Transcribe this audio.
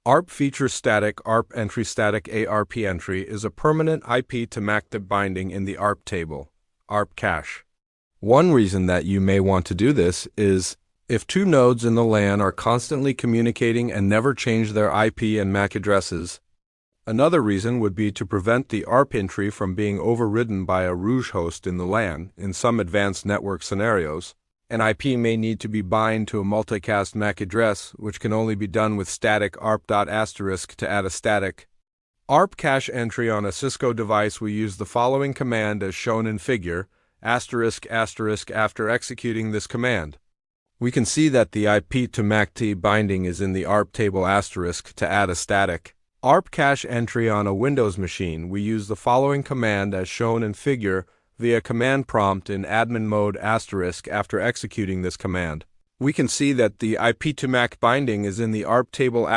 ARP feature static ARP entry static ARP entry is a permanent IP to MAC binding in the ARP table, ARP cache. One reason that you may want to do this is if two nodes in the LAN are constantly communicating and never change their IP and MAC addresses. Another reason would be to prevent the ARP entry from being overridden by a rouge host in the LAN. In some advanced network scenarios, an IP may need to be bind to a multicast MAC address, which can only be done with static ARP.* to add a static ARP cache entry on a Cisco device. We use the following command as shown in figure, ****. After executing this command, we can see that the IP to MAC binding is in the ARP table **** to add a static ARP cache entry on a Windows machine. We use the following command as shown in figure via command prompt in admin mode ***. After executing this command, we can see that the IP to MAC binding is in the ARP table ***.